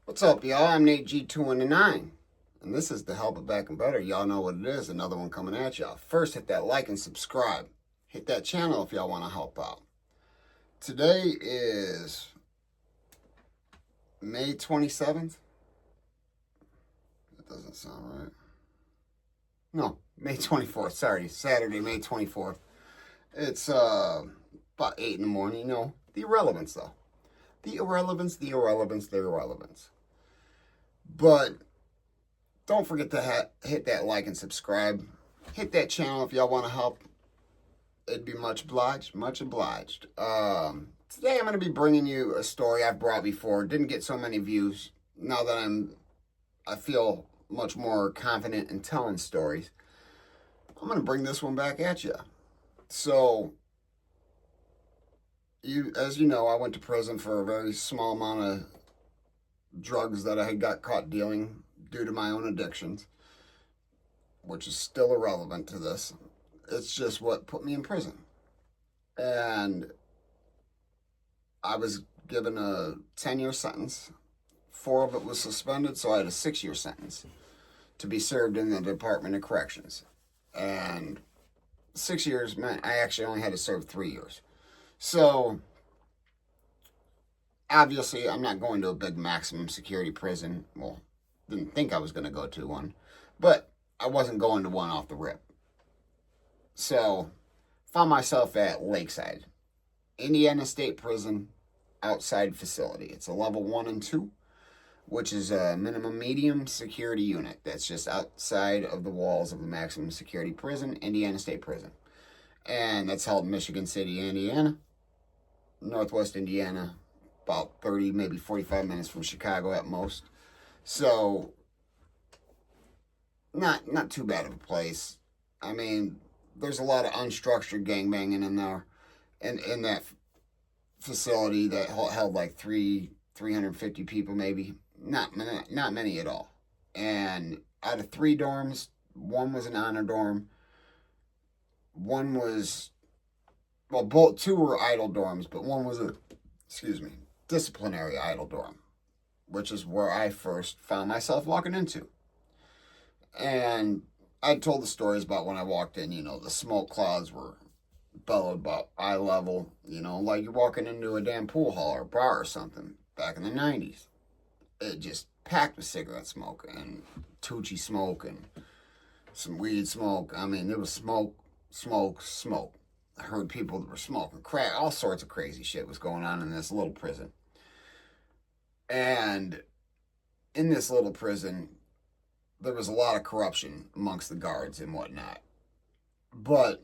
What's up, y'all? I'm Nate G219, and this is the Help It Back and Better. Y'all know what it is. Another one coming at y'all. First, hit that like and subscribe. Hit that channel if y'all want to help out. Today is May 27th. That doesn't sound right. No, May 24th. Sorry, Saturday, May 24th. It's about 8 in the morning. You know, the irrelevance, though. The irrelevance. But don't forget to hit that like and subscribe. Hit that channel if y'all want to help. It'd be much obliged. Today I'm going to be bringing you a story I've brought before. Didn't get so many views. Now that I feel much more confident in telling stories, I'm going to bring this one back at you. So, as you know, I went to prison for a very small amount of drugs that I had got caught dealing due to my own addictions, which is still irrelevant to this. It's just what put me in prison. And I was given a 10-year sentence. 4 of it was suspended, so I had a 6-year sentence to be served in the Department of Corrections. And 6 years meant I actually only had to serve 3 years. So obviously, I'm not going to a big maximum security prison. Well, didn't think I was going to go to one, but I wasn't going to one off the rip. So, found myself at Lakeside, Indiana State Prison, outside facility. It's a level 1 and 2, which is a minimum medium security unit. That's just outside of the walls of the maximum security prison, Indiana State Prison. And that's held in Michigan City, Indiana, Northwest Indiana, about 30, maybe 45 minutes from Chicago at most. So, not too bad of a place. I mean, there's a lot of unstructured gangbanging in there, and in that facility that held like 350 people, maybe. Not many at all. And out of 3 dorms, 1 was an honor dorm. 1 was, well, 2 were idle dorms, but 1 was disciplinary idle dorm, which is where I first found myself walking into. And I told the stories about when I walked in, you know, the smoke clouds were bellowed about eye level, you know, like you're walking into a damn pool hall or bar or something back in the 90s. It just packed with cigarette smoke and Tucci smoke and some weed smoke. I mean, there was smoke. I heard people that were smoking crack. All sorts of crazy shit was going on in this little prison. And in this little prison, there was a lot of corruption amongst the guards and whatnot. But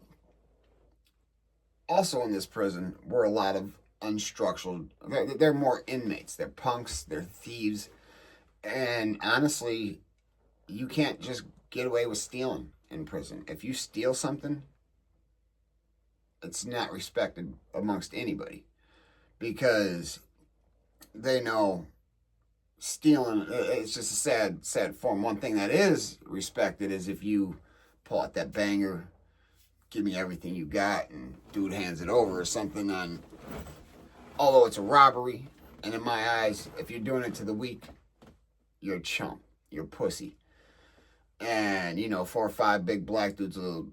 also in this prison were a lot of unstructured, they're more inmates. They're punks, they're thieves. And honestly, you can't just get away with stealing in prison. If you steal something, it's not respected amongst anybody. Because they know stealing, it's just a sad form. One thing that is respected is if you pull out that banger, give me everything you got, and dude hands it over or something. Although it's a robbery, and in my eyes, if you're doing it to the weak, you're a chump, you're a pussy. And, you know, 4 or 5 big black dudes will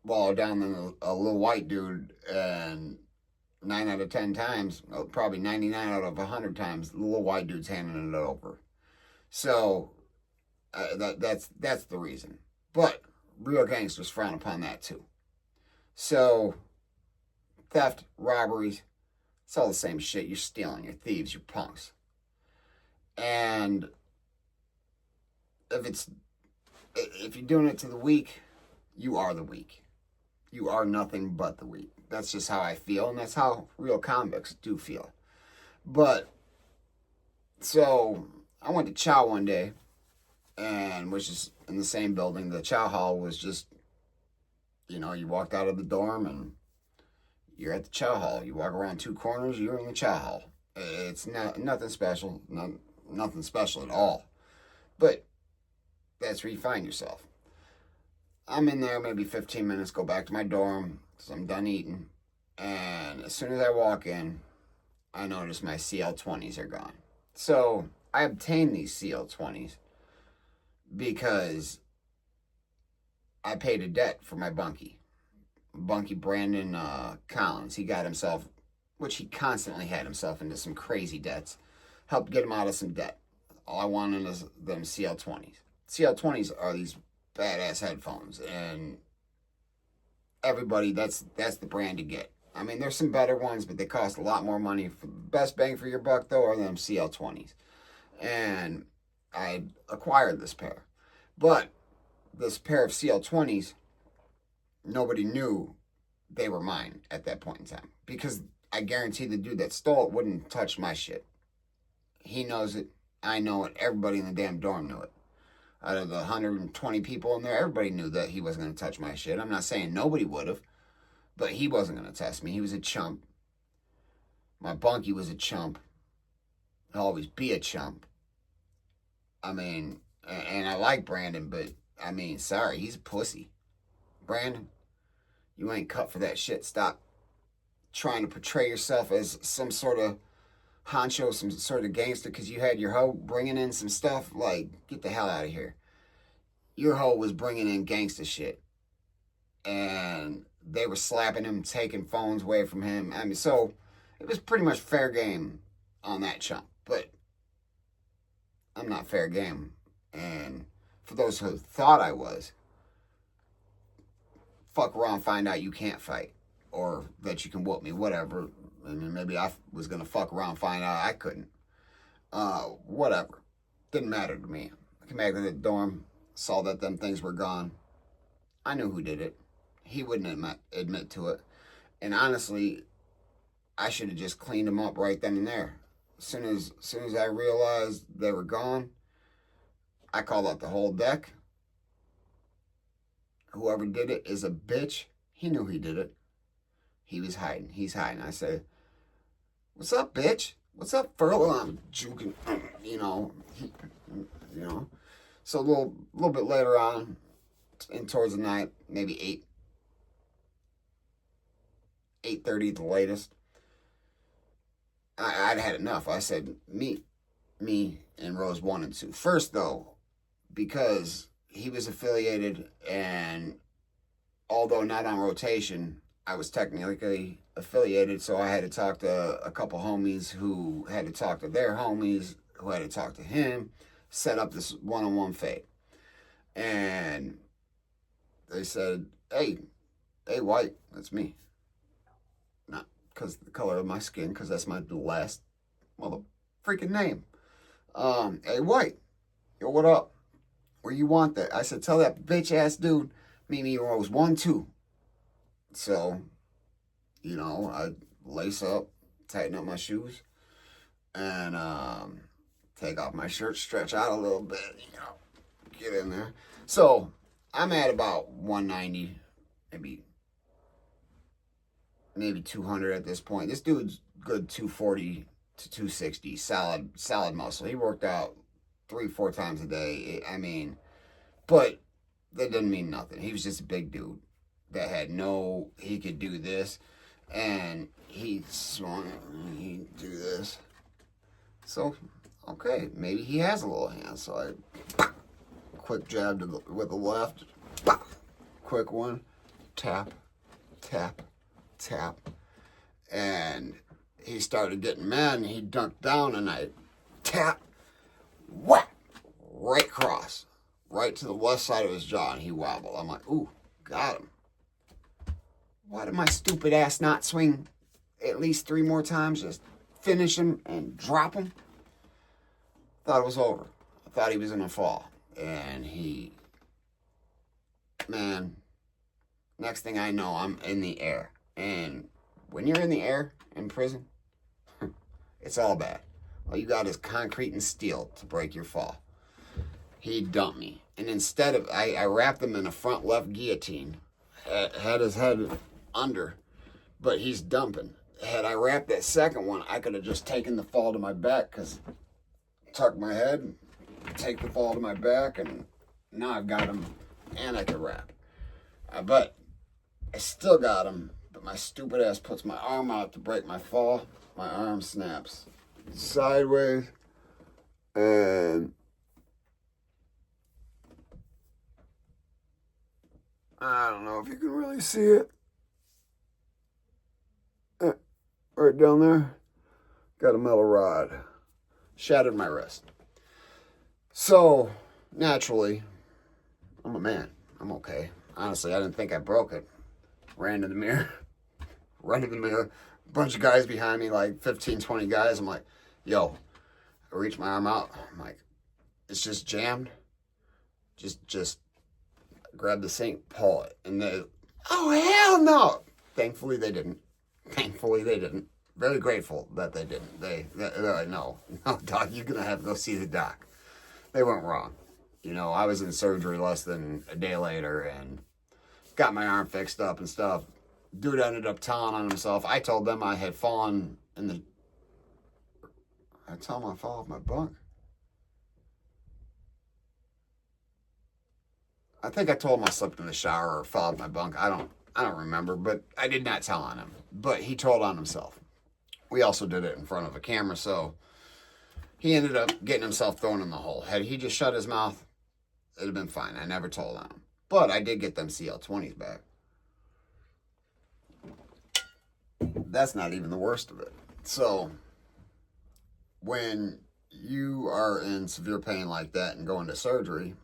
wallow down than a little white dude, and 9 out of 10 times, probably 99 out of 100 times, the little white dude's handing it over. So, that's the reason. But real gangsters frown upon that too. So, theft, robberies, it's all the same shit. You're stealing, you're thieves, you're punks. And if you're doing it to the weak, you are the weak. You are nothing but the weak. That's just how I feel, and that's how real convicts do feel. But, so, I went to Chow one day, and which is in the same building. The Chow Hall was just, you know, you walked out of the dorm, and you're at the Chow Hall. You walk around 2 corners, you're in the Chow Hall. It's nothing special, nothing special at all. But that's where you find yourself. I'm in there maybe 15 minutes, go back to my dorm, because I'm done eating. And as soon as I walk in, I noticed my CL20s are gone. So I obtained these CL20s because I paid a debt for my bunkie. Bunkie Brandon Collins. He got himself, which he constantly had himself into some crazy debts. Helped get him out of some debt. All I wanted is them CL20s. CL20s are these badass headphones, and everybody, that's the brand to get. I mean, there's some better ones, but they cost a lot more money. For the best bang for your buck, though, are them CL20s. And I acquired this pair. But this pair of CL20s, nobody knew they were mine at that point in time. Because I guarantee the dude that stole it wouldn't touch my shit. He knows it. I know it. Everybody in the damn dorm knew it. Out of the 120 people in there, everybody knew that he wasn't going to touch my shit. I'm not saying nobody would have, but he wasn't going to test me. He was a chump. My bunkie was a chump. He'll always be a chump. I mean, and I like Brandon, but I mean, sorry, he's a pussy. Brandon, you ain't cut for that shit. Stop trying to portray yourself as some sort of honcho, some sort of gangster, because you had your hoe bringing in some stuff. Like, get the hell out of here. Your hoe was bringing in gangster shit, and they were slapping him, taking phones away from him. I mean, so it was pretty much fair game on that chump, but I'm not fair game. And for those who thought I was, fuck around, find out you can't fight, or that you can whoop me, whatever. I mean, maybe I was going to fuck around, find out I couldn't. Whatever. Didn't matter to me. I came back to the dorm, saw that them things were gone. I knew who did it. He wouldn't admit to it. And honestly, I should have just cleaned them up right then and there. As soon as I realized they were gone, I called out the whole deck. Whoever did it is a bitch. He knew he did it. He was hiding. He's hiding. I said, "What's up, bitch? What's up, Furlough?" I'm juking, you know. So a little bit later on, in towards the night, maybe 8:30 at the latest, I'd had enough. I said, meet me in rows 1 and 2. First, though, because he was affiliated, and although not on rotation, I was technically affiliated, so I had to talk to a couple homies who had to talk to their homies, who had to talk to him, set up this one-on-one fight. And they said, hey, White, that's me. Not because of the color of my skin, because that's my last mother freaking name. Hey, White, yo, what up? Where you want that? I said, tell that bitch-ass dude, meet me in rows 1, 2. So, I lace up, tighten up my shoes, and take off my shirt, stretch out a little bit, get in there. So, I'm at about 190, maybe 200 at this point. This dude's good 240 to 260, solid muscle. He worked out 3-4 times a day. But that doesn't mean nothing. He was just a big dude that he could do this, and he swung it, and he'd do this. So, okay, maybe he has a little hand. So I quick jab with the left, quick one, tap, tap, tap, and he started getting mad, and he dunked down, and I tap, whack, right across, right to the left side of his jaw, and he wobbled. I'm like, ooh, got him. Why did my stupid ass not swing at least 3 more times? Just finish him and drop him? Thought it was over. I thought he was going to fall. And next thing I know, I'm in the air. And when you're in the air in prison, it's all bad. All you got is concrete and steel to break your fall. He dumped me. And instead of, I wrapped him in a front left guillotine, had his head under, but he's dumping. Had I wrapped that second one, I could have just taken the fall to my back, because tuck my head, take the fall to my back, and now I've got him, and I can wrap. But I still got him But my stupid ass puts my arm out to break my fall. My arm snaps sideways. And I don't know if you can really see it. Right down there. Got a metal rod. Shattered my wrist. So, naturally, I'm a man. I'm okay. Honestly, I didn't think I broke it. Ran to the mirror. Run to the mirror. Bunch of guys behind me, like 15, 20 guys. I'm like, yo. I reach my arm out. I'm like, it's just jammed. Just grab the sink, pull it. And they, oh, hell no. Thankfully, they didn't. Very grateful that they didn't. They're like, no, doc, you're going to have to go see the doc. They weren't wrong. You know, I was in surgery less than a day later and got my arm fixed up and stuff. Dude ended up telling on himself. I told them I had fallen in the... I told him I fell off my bunk. I think I told him I slipped in the shower or fell off my bunk. I don't remember, but I did not tell on him. But he told on himself. We also did it in front of a camera, so he ended up getting himself thrown in the hole. Had he just shut his mouth, it'd have been fine. I never told on him. But I did get them CL20s back. That's not even the worst of it. So, when you are in severe pain like that and go into surgery,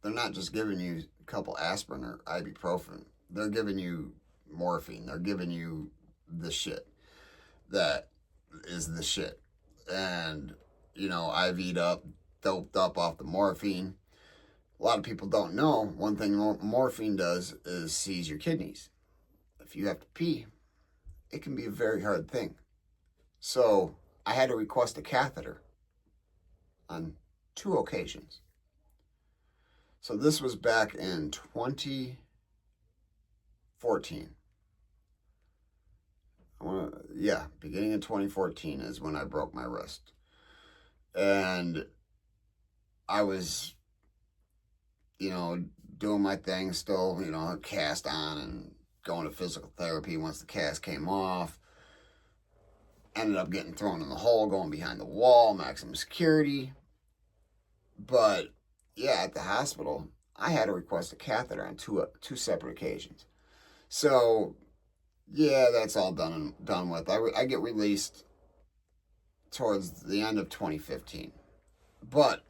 they're not just giving you a couple aspirin or ibuprofen. They're giving you morphine. They're giving you the shit that is the shit. And, you know, IV'd up, doped up off the morphine. A lot of people don't know, one thing morphine does is seize your kidneys. If you have to pee, it can be a very hard thing. So I had to request a catheter on 2 occasions. So this was back in 2014. Beginning in 2014 is when I broke my wrist. And I was, you know, doing my thing still, you know, cast on and going to physical therapy once the cast came off. Ended up getting thrown in the hole, going behind the wall, maximum security. But, yeah, at the hospital, I had to request a catheter on two separate occasions. So, yeah, that's all done with. I get released towards the end of 2015. But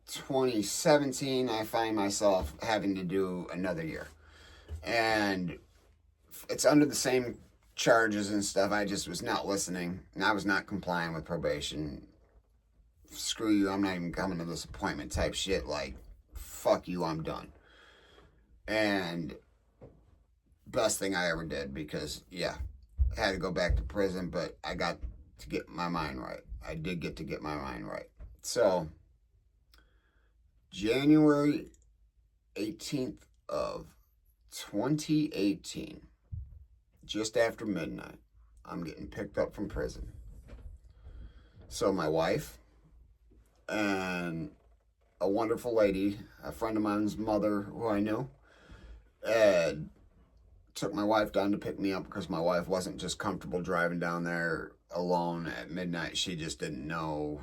2017, I find myself having to do another year. And it's under the same charges and stuff. I just was not listening. And I was not complying with probation. Screw you, I'm not even coming to this appointment type shit. Like, fuck you, I'm done. And best thing I ever did because, yeah, I had to go back to prison, but I got to get my mind right. I did get to get my mind right. So, January 18th of 2018, just after midnight, I'm getting picked up from prison. So my wife and a wonderful lady, a friend of mine's mother who I knew, took my wife down to pick me up because my wife wasn't just comfortable driving down there alone at midnight. She just didn't know,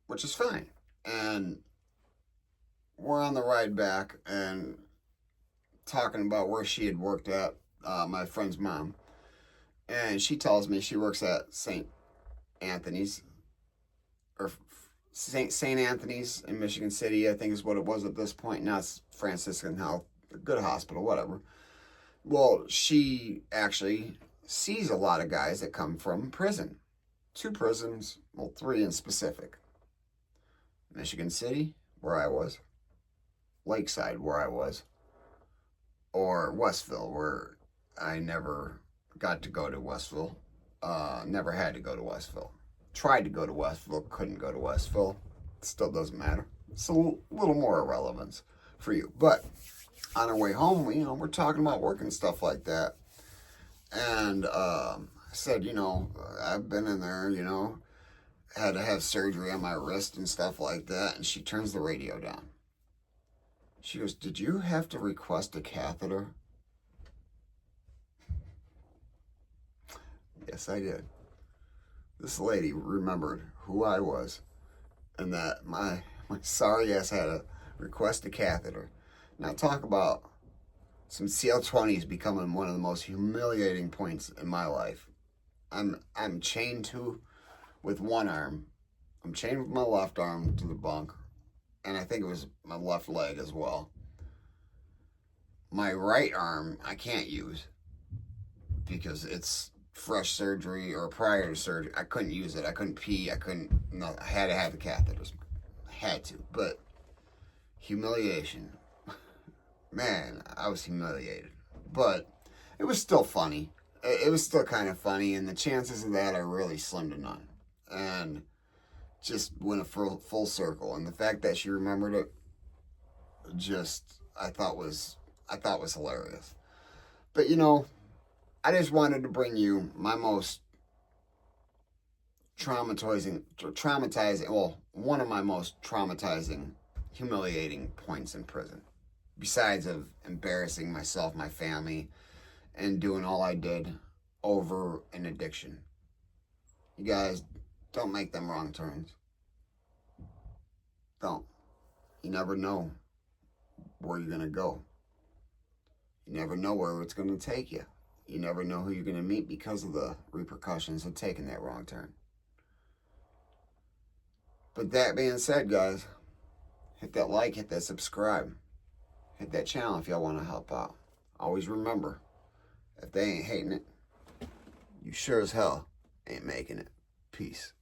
which is fine. And we're on the ride back and talking about where she had worked at, my friend's mom. And she tells me she works at St. Anthony's, or St. Anthony's in Michigan City, I think is what it was at this point. Now it's Franciscan Health, a good hospital, whatever. Well, she actually sees a lot of guys that come from prison. 2 prisons, well, 3 in specific. Michigan City, where I was. Lakeside, where I was. Or Westville, where I never got to go to Westville. Never had to go to Westville. Tried to go to Westville, couldn't go to Westville. Still doesn't matter. It's a little more irrelevance for you. But on our way home, we're talking about work and stuff like that. And I said, I've been in there, had to have surgery on my wrist and stuff like that. And she turns the radio down. She goes, did you have to request a catheter? Yes, I did. This lady remembered who I was and that my sorry ass had to request a catheter. Now talk about some CL20s becoming one of the most humiliating points in my life. I'm chained to with one arm. I'm chained with my left arm to the bunk, and I think it was my left leg as well. My right arm I can't use because it's fresh surgery or prior to surgery. I couldn't use it. I couldn't pee. I couldn't. No, I had to have the catheters. I had to. But humiliation, man, I was humiliated. But it was still funny. It was still kind of funny, and the chances of that are really slim to none. And just went a full circle. And the fact that she remembered it, just I thought was hilarious. But I just wanted to bring you my most traumatizing, well, one of my most traumatizing, humiliating points in prison. Besides of embarrassing myself, my family, and doing all I did over an addiction. You guys, don't make them wrong turns. Don't. You never know where you're going to go. You never know where it's going to take you. You never know who you're going to meet because of the repercussions of taking that wrong turn. But that being said, guys, hit that like, hit that subscribe, hit that channel if y'all want to help out. Always remember, if they ain't hating it, you sure as hell ain't making it. Peace.